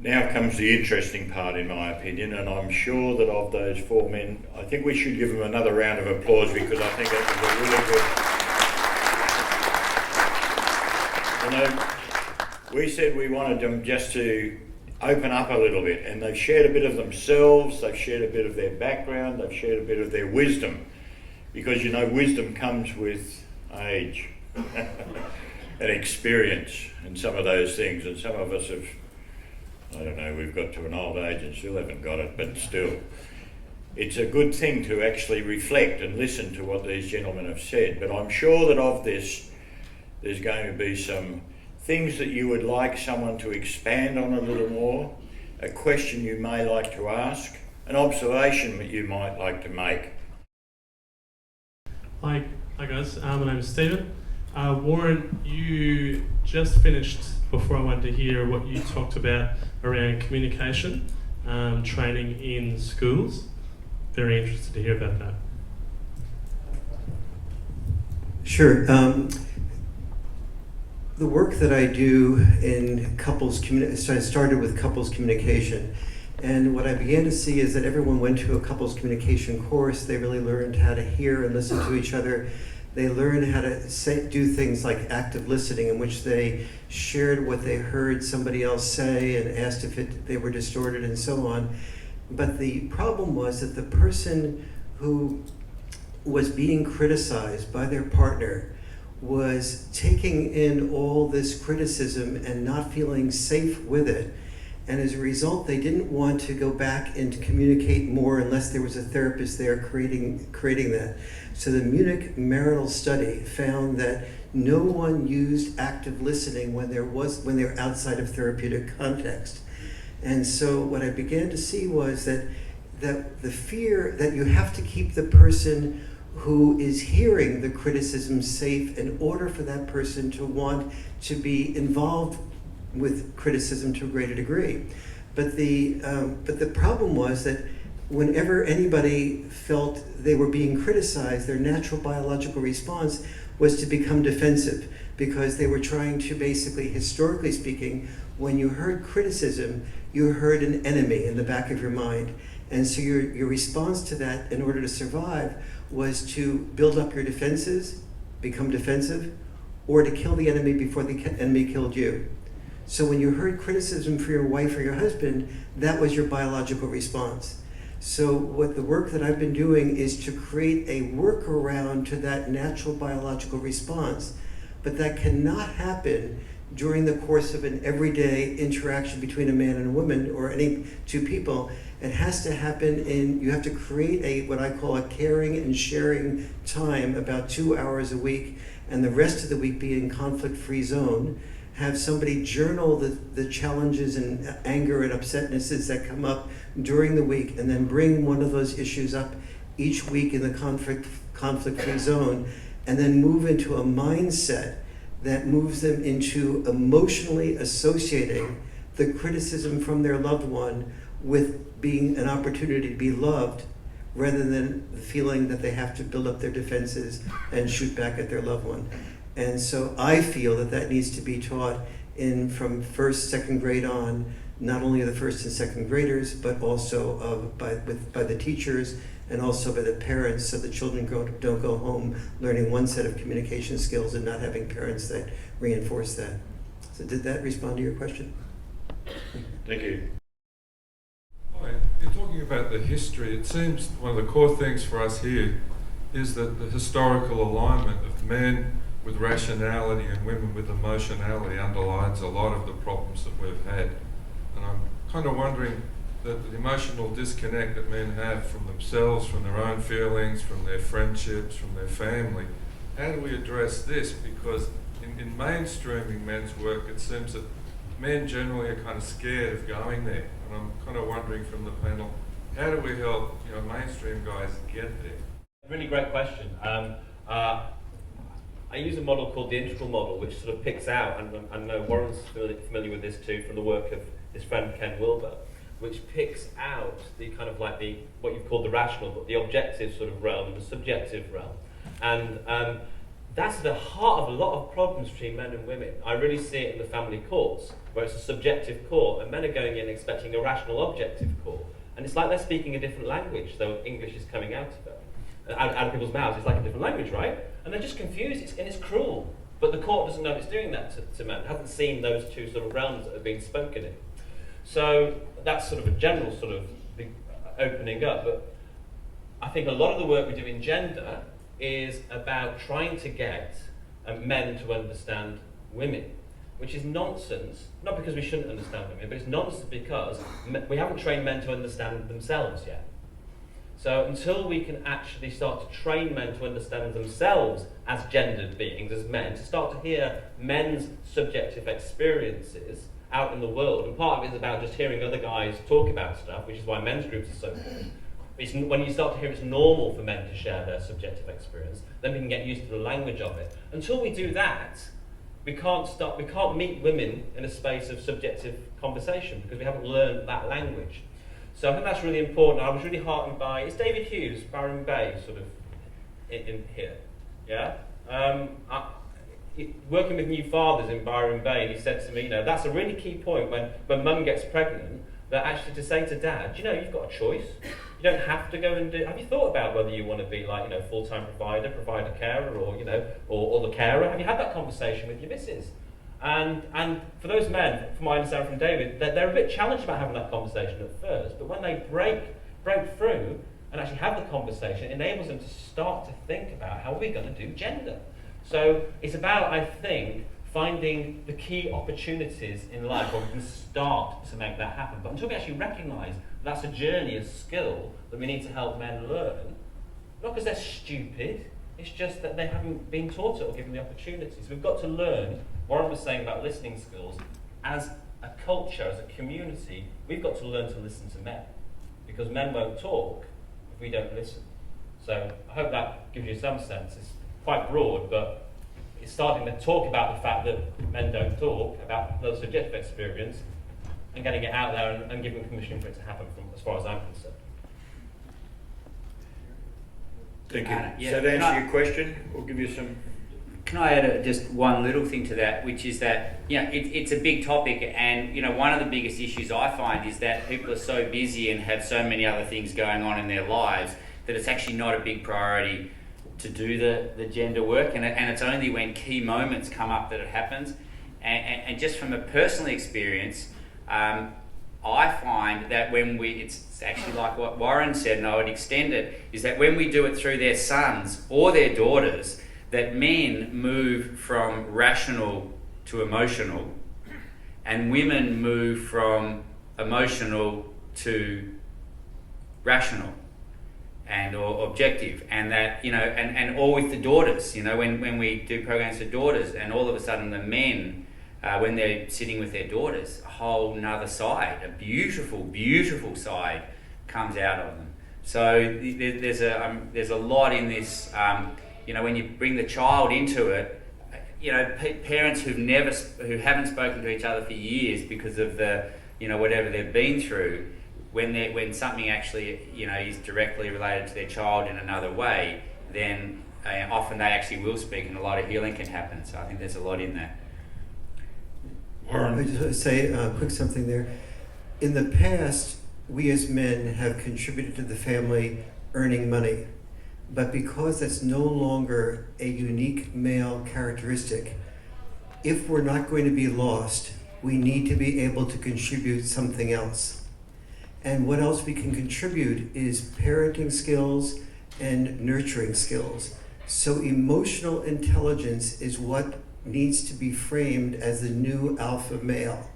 Now comes the interesting part, in my opinion, and I'm sure that of those four men, I think we should give them another round of applause, because I think that was a really good. You know, we said we wanted them just to open up a little bit, and they've shared a bit of themselves, they've shared a bit of their background, they've shared a bit of their wisdom, because you know wisdom comes with age and experience and some of those things, and some of us have, I don't know, we've got to an old age and still haven't got it, but still. It's a good thing to actually reflect and listen to what these gentlemen have said, but I'm sure that of this, there's going to be some things that you would like someone to expand on a little more, a question you may like to ask, an observation that you might like to make. Hi guys, my name is Stephen. Warren, you just finished, before I went to hear what you talked about around communication, training in schools. Very interested to hear about that. Sure. The work that I do in couples communication, I started with couples communication, and what I began to see is that everyone went to a couples communication course. They really learned how to hear and listen to each other. They learned how to do things like active listening, in which they shared what they heard somebody else say and asked if they were distorted and so on. But the problem was that the person who was being criticized by their partner was taking in all this criticism and not feeling safe with it. And as a result, they didn't want to go back and communicate more unless there was a therapist there creating that. So the Munich marital study found that no one used active listening when they were outside of therapeutic context. And so what I began to see was that the fear that you have to keep the person who is hearing the criticism safe in order for that person to want to be involved with criticism to a greater degree. But the problem was that whenever anybody felt they were being criticized, their natural biological response was to become defensive, because they were trying to basically, historically speaking, when you heard criticism, you heard an enemy in the back of your mind. And so your response to that, in order to survive, was to build up your defenses, become defensive, or to kill the enemy before the enemy killed you. So when you heard criticism for your wife or your husband, that was your biological response. So what the work that I've been doing is to create a workaround to that natural biological response, but that cannot happen during the course of an everyday interaction between a man and a woman or any two people. It has to happen you have to create what I call a caring and sharing time, about 2 hours a week, and the rest of the week be in conflict-free zone. Have somebody journal the challenges and anger and upsetnesses that come up during the week, and then bring one of those issues up each week in the conflict-free zone, and then move into a mindset that moves them into emotionally associating the criticism from their loved one with being an opportunity to be loved, rather than the feeling that they have to build up their defenses and shoot back at their loved one. And so I feel that needs to be taught from first, second grade on, not only the first and second graders, but also by the teachers and also by the parents, so the children don't go home learning one set of communication skills and not having parents that reinforce that. So did that respond to your question? Thank you. Hi, you're talking about the history. It seems one of the core things for us here is that the historical alignment of men with rationality and women with emotionality underlines a lot of the problems that we've had. And I'm kind of wondering that the emotional disconnect that men have from themselves, from their own feelings, from their friendships, from their family, how do we address this? Because in mainstreaming men's work, it seems that men generally are kind of scared of going there. And I'm kind of wondering from the panel, how do we help mainstream guys get there? Really great question. I use a model called the integral model, which sort of picks out, and I know Warren's familiar with this too from the work of his friend Ken Wilber, which picks out the kind of like what you've called the rational, but the objective sort of realm and the subjective realm. And that's the heart of a lot of problems between men and women. I really see it in the family courts, where it's a subjective court, and men are going in expecting a rational, objective court. And it's like they're speaking a different language, though English is coming out of it. Out of people's mouths, it's like a different language, right? And they're just confused, and it's cruel. But the court doesn't know it's doing that to men. It hasn't seen those two sort of realms that are being spoken in. So that's sort of a general sort of big opening up. But I think a lot of the work we do in gender is about trying to get men to understand women, which is nonsense. Not because we shouldn't understand women, but it's nonsense because we haven't trained men to understand themselves yet. So until we can actually start to train men to understand themselves as gendered beings, as men, to start to hear men's subjective experiences out in the world, and part of it is about just hearing other guys talk about stuff, which is why men's groups are so good. It's when you start to hear it's normal for men to share their subjective experience, then we can get used to the language of it. Until we do that, we can't meet women in a space of subjective conversation because we haven't learned that language. So I think that's really important. I was really heartened by, it's David Hughes, Byron Bay, sort of in here, yeah? Working with new fathers in Byron Bay, and he said to me, that's a really key point when mum gets pregnant, that actually to say to dad, you've got a choice. You don't have to go and do. Have you thought about whether you want to be like, full-time provider carer, or the carer? Have you had that conversation with your missus? And for those men, from what I understand from David, they're a bit challenged about having that conversation at first, but when they break through and actually have the conversation, it enables them to start to think about how we're going to do gender. So it's about, I think, finding the key opportunities in life where we can start to make that happen. But until we actually recognise that's a journey, a skill that we need to help men learn, not because they're stupid, it's just that they haven't been taught it or given the opportunities. We've got to learn, Warren was saying about listening skills, as a culture, as a community, we've got to learn to listen to men. Because men won't talk if we don't listen. So I hope that gives you some sense. It's quite broad, but it's starting to talk about the fact that men don't talk, about the subjective experience, and getting it out there and giving permission for it to happen, from as far as I'm concerned. Thank you. Yeah, So to answer your question, we'll give you some... Can I add just one little thing to that, which is that it's a big topic, and one of the biggest issues I find is that people are so busy and have so many other things going on in their lives that it's actually not a big priority to do the gender work, and it's only when key moments come up that it happens. And just from a personal experience, I find that it's actually like what Warren said, and I would extend it, is that when we do it through their sons or their daughters, that men move from rational to emotional, and women move from emotional to rational and or objective, and that and all with the daughters, when we do programs for daughters, and all of a sudden the men, when they're sitting with their daughters, a whole nother side, a beautiful side comes out of them. So there's a lot in this. When you bring the child into it, parents who haven't spoken to each other for years because of the whatever they've been through, when something actually is directly related to their child in another way, then often they actually will speak, and a lot of healing can happen. So I think there's a lot in that. I just want to say a quick something there. In the past, we as men have contributed to the family earning money. But because that's no longer a unique male characteristic, if we're not going to be lost, we need to be able to contribute something else. And what else we can contribute is parenting skills and nurturing skills. So emotional intelligence is what needs to be framed as the new alpha male.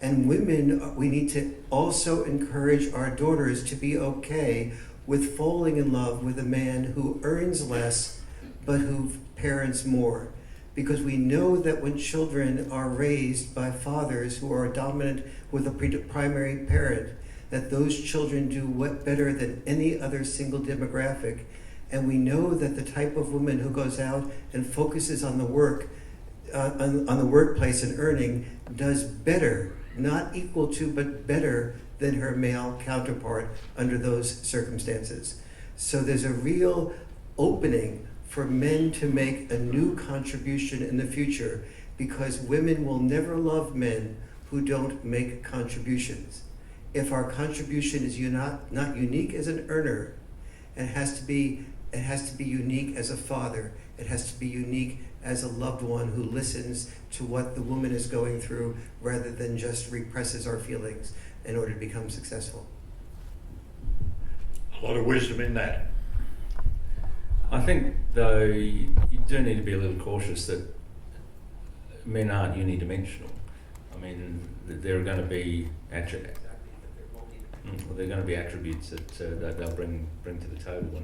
And women, we need to also encourage our daughters to be okay with falling in love with a man who earns less, but who parents more. Because we know that when children are raised by fathers who are dominant with a primary parent, that those children do better than any other single demographic. And we know that the type of woman who goes out and focuses on the work, on the workplace and earning, does better, not equal to, but better than her male counterpart under those circumstances. So there's a real opening for men to make a new contribution in the future, because women will never love men who don't make contributions. If our contribution is not unique as an earner, it has to be unique as a father. It has to be unique as a loved one who listens to what the woman is going through rather than just represses our feelings in order to become successful. A lot of wisdom in that. I think, though, you do need to be a little cautious that men aren't unidimensional. I mean, there are going to be attributes that they'll bring to the table,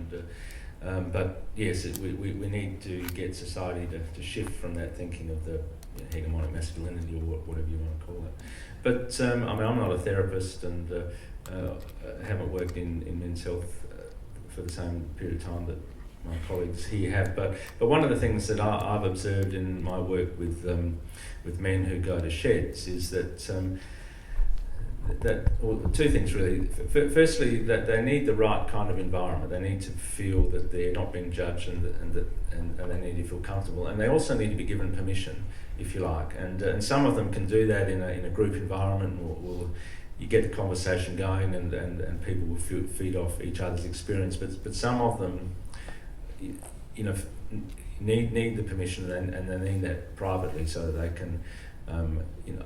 but yes, we need to get society to shift from that thinking of the hegemonic masculinity, or whatever you want to call it. But I mean, I'm not a therapist, and haven't worked in men's health for the same period of time that my colleagues here have. But one of the things that I've observed in my work with men who go to sheds is that two things really. Firstly, that they need the right kind of environment. They need to feel that they're not being judged, and they need to feel comfortable. And they also need to be given permission, if you like. And some of them can do that in a group environment. You get the conversation going, and people will feed off each other's experience. But some of them, need the permission, and they need that privately so that they can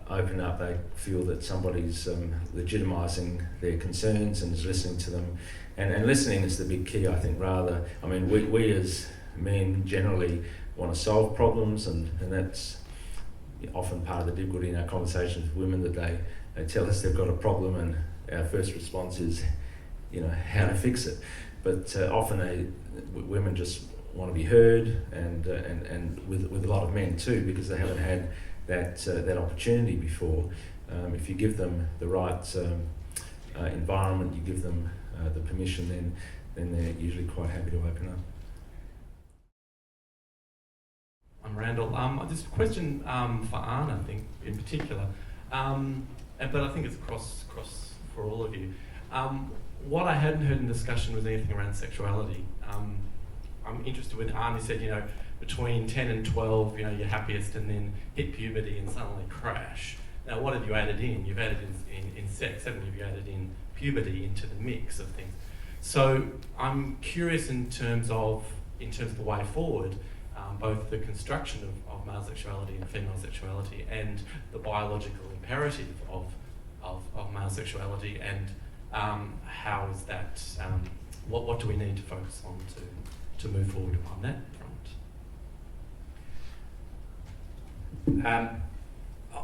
open up. They feel that somebody's legitimising their concerns and is listening to them, and listening is the big key, I think. We as men generally want to solve problems, and that's often part of the difficulty in our conversations with women, that they tell us they've got a problem, and our first response is how to fix it. But often women just want to be heard, and with a lot of men too, because they haven't had that opportunity before. If you give them the right environment, you give them the permission, then they're usually quite happy to open up. I'm Randall. This question for Arne, I think, in particular, but I think it's across for all of you. What I hadn't heard in discussion was anything around sexuality. I'm interested with Arne. He said, between 10 and 12, you're happiest, and then hit puberty and suddenly crash. Now, what have you added in? You've added in sex, haven't you? You've added in puberty into the mix of things. So I'm curious in terms of the way forward, both the construction of male sexuality and female sexuality, and the biological imperative of male sexuality, and how is that? What do we need to focus on to move forward on that front?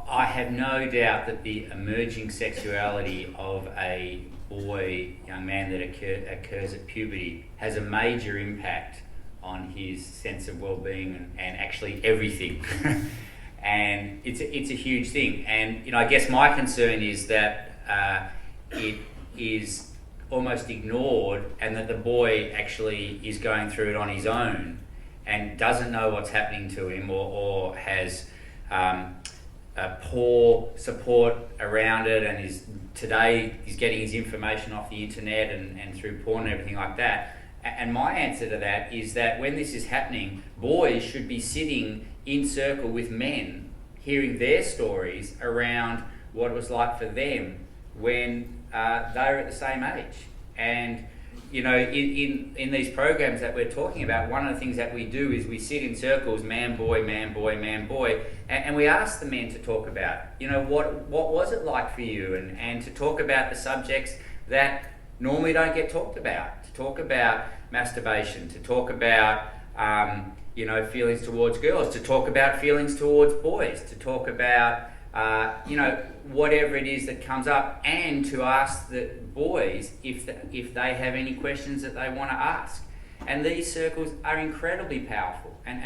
I have no doubt that the emerging sexuality of a young man that occurs at puberty has a major impact on his sense of well-being and actually everything. And it's a huge thing. And I guess my concern is that it is almost ignored, and that the boy actually is going through it on his own and doesn't know what's happening to him, or has poor support around it, and today he's getting his information off the internet and through porn and everything like that. And my answer to that is that when this is happening, boys should be sitting in circle with men, hearing their stories around what it was like for them when they were at the same age. And in these programs that we're talking about, one of the things that we do is we sit in circles, man, boy, man, boy, man, boy, and we ask the men to talk about, what was it like for you, and to talk about the subjects that normally don't get talked about, to talk about masturbation, to talk about feelings towards girls, to talk about feelings towards boys, to talk about whatever it is that comes up, and to ask the boys if they have any questions that they want to ask. And these circles are incredibly powerful. And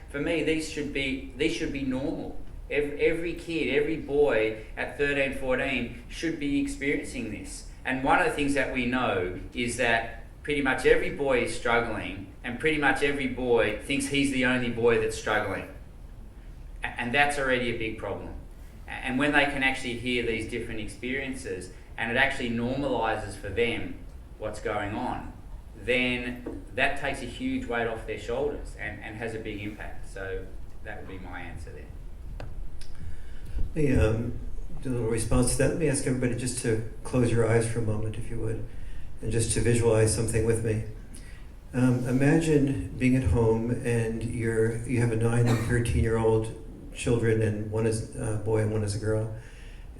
for me, these should be normal. Every kid, every boy at 13, 14 should be experiencing this. And one of the things that we know is that pretty much every boy is struggling, and pretty much every boy thinks he's the only boy that's struggling. And that's already a big problem. And when they can actually hear these different experiences, and it actually normalises for them what's going on, then that takes a huge weight off their shoulders and has a big impact. So that would be my answer there. Do a little response to that. Let me ask everybody just to close your eyes for a moment, if you would, and just to visualize something with me. Imagine being at home and you have a 9 and 13-year-old children, and one is a boy and one is a girl,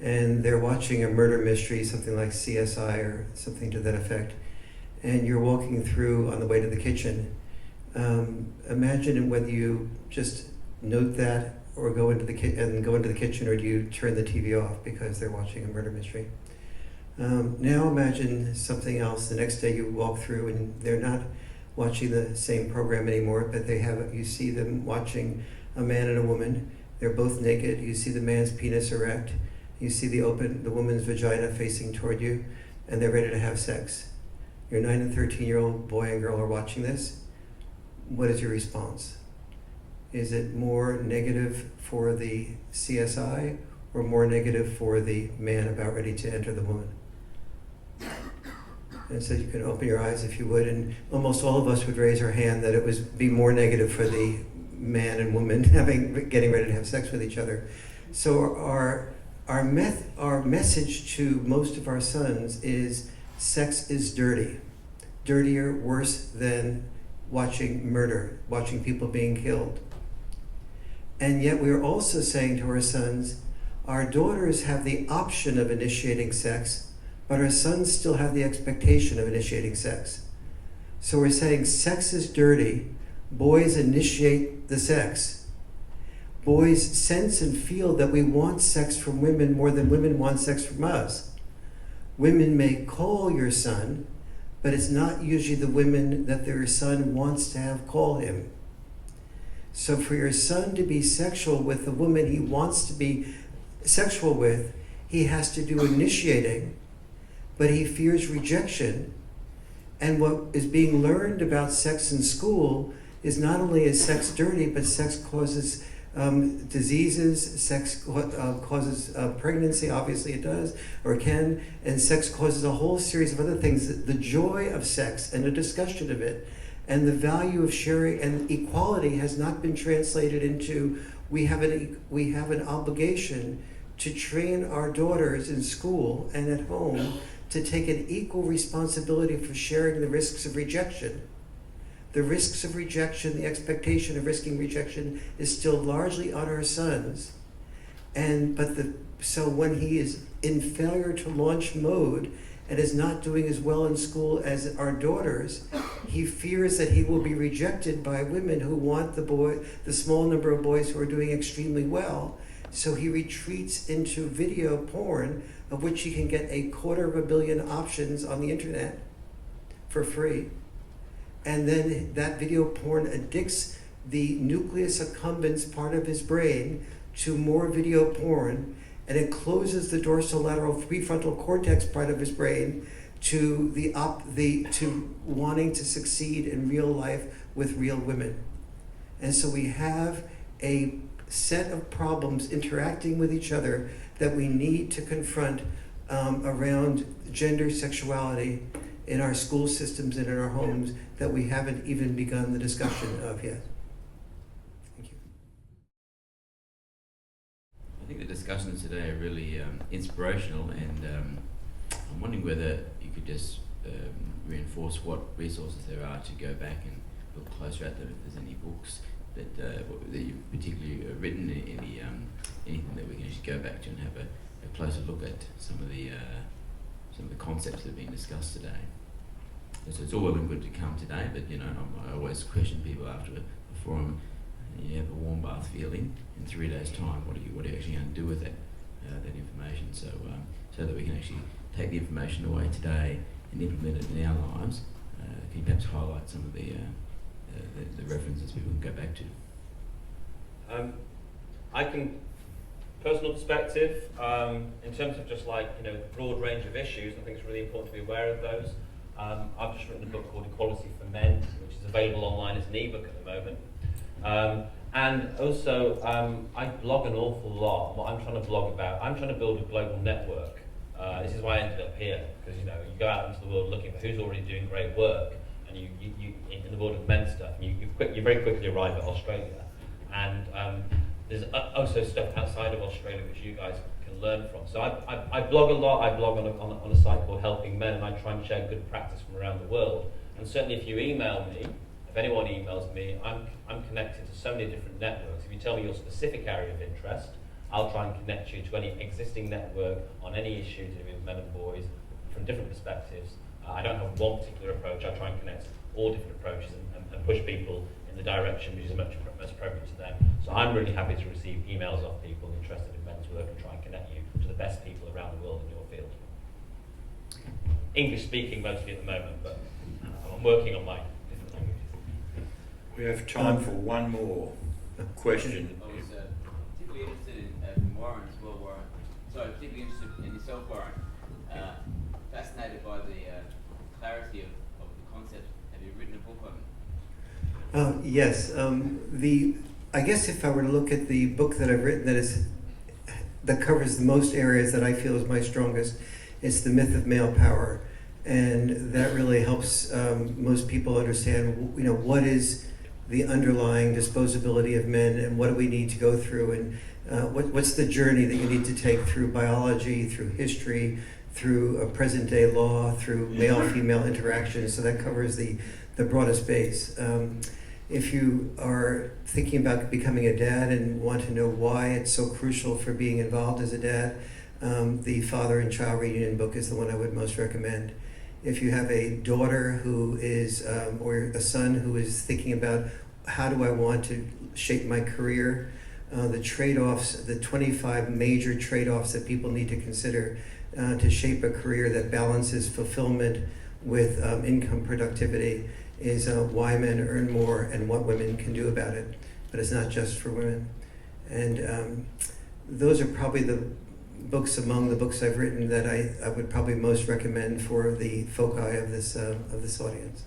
and they're watching a murder mystery, something like CSI or something to that effect, and you're walking through on the way to the kitchen. Imagine whether you just note that or go into the kitchen, or do you turn the TV off because they're watching a murder mystery. Now imagine something else. The next day you walk through and they're not watching the same program anymore, but you see them watching a man and a woman. They're both naked. You see the man's penis erect. You see the woman's vagina facing toward you, and they're ready to have sex. Your 9 and 13-year-old boy and girl are watching this. What is your response? Is it more negative for the CSI or more negative for the man about ready to enter the woman? And so you can open your eyes if you would, and almost all of us would raise our hand that it would be more negative for the man and woman getting ready to have sex with each other. So our message to most of our sons is sex is dirty. Dirtier, worse than watching murder, watching people being killed. And yet we're also saying to our sons, our daughters have the option of initiating sex, but our sons still have the expectation of initiating sex. So we're saying sex is dirty, boys initiate the sex. Boys sense and feel that we want sex from women more than women want sex from us. Women may call your son, but it's not usually the women that their son wants to have call him. So for your son to be sexual with the woman he wants to be sexual with, he has to do initiating, but he fears rejection. And what is being learned about sex in school is not only is sex dirty, but sex causes diseases, sex causes pregnancy, obviously it does, or can, and sex causes a whole series of other things. The joy of sex and the discussion of it and the value of sharing and equality has not been translated into we have an obligation to train our daughters in school and at home to take an equal responsibility for sharing the risks of rejection. The risks of rejection, the expectation of risking rejection is still largely on our sons. So when he is in failure to launch mode and is not doing as well in school as our daughters, he fears that he will be rejected by women who want the small number of boys who are doing extremely well. So he retreats into video porn, of which he can get 250 million options on the internet for free. And then that video porn addicts the nucleus accumbens part of his brain to more video porn, and it closes the dorsolateral prefrontal cortex part of his brain to to wanting to succeed in real life with real women. And so we have a set of problems interacting with each other that we need to confront around gender, sexuality in our school systems and in our homes that we haven't even begun the discussion of yet. Thank you. I think the discussions today are really inspirational, and I'm wondering whether you could just reinforce what resources there are to go back and look closer at them, if there's any books that you've particularly written, anything that we can actually go back to and have a closer look at some of the concepts that are being discussed today. So it's all well and good to come today, but I always question people after a forum. You have a warm bath feeling. In 3 days' time, what are you actually going to do with that information? So that we can actually take the information away today and implement it in our lives. Can you perhaps highlight some of the references people can go back to? I can, personal perspective, in terms of just the broad range of issues, I think it's really important to be aware of those. I've just written a book called Equality for Men, which is available online as an ebook at the moment. And also, I blog an awful lot. What I'm trying to blog about, I'm trying to build a global network. This is why I ended up here, because you go out into the world looking for who's already doing great work, and you in the world of men's stuff, and you very quickly arrive at Australia, and there's also stuff outside of Australia which you guys can learn from. So I blog a lot. I blog on a site called Helping Men, and I try and share good practice from around the world. And certainly, if you email me, if anyone emails me, I'm connected to so many different networks. If you tell me your specific area of interest, I'll try and connect you to any existing network on any issue to do with men and boys from different perspectives. I don't have one particular approach. I try and connect all different approaches and push people in the direction which is most appropriate to them. So I'm really happy to receive emails off people interested in men's work and try and connect you to the best people around the world in your field. English speaking mostly at the moment, but I'm working on my different languages. We have time for one more question. I was particularly interested in Warren as well, Warren. Sorry, particularly interested in yourself, Warren. Fascinated by the clarity of the concept. Have you written a book on it? Yes. I guess if I were to look at the book that I've written that covers the most areas that I feel is my strongest, it's The Myth of Male Power. And that really helps most people understand, what is the underlying disposability of men, and what do we need to go through, and what's the journey that you need to take through biology, through history, through present day law, through male-female interactions. So that covers the broadest base. If you are thinking about becoming a dad and want to know why it's so crucial for being involved as a dad, the Father and Child Reunion book is the one I would most recommend. If you have a daughter who is, or a son who is thinking about how do I want to shape my career, the trade-offs, the 25 major trade-offs that people need to consider to shape a career that balances fulfillment with income productivity is why men earn more and what women can do about it. But it's not just for women. And those are probably the books among the books I've written that I would probably most recommend for the foci of this audience.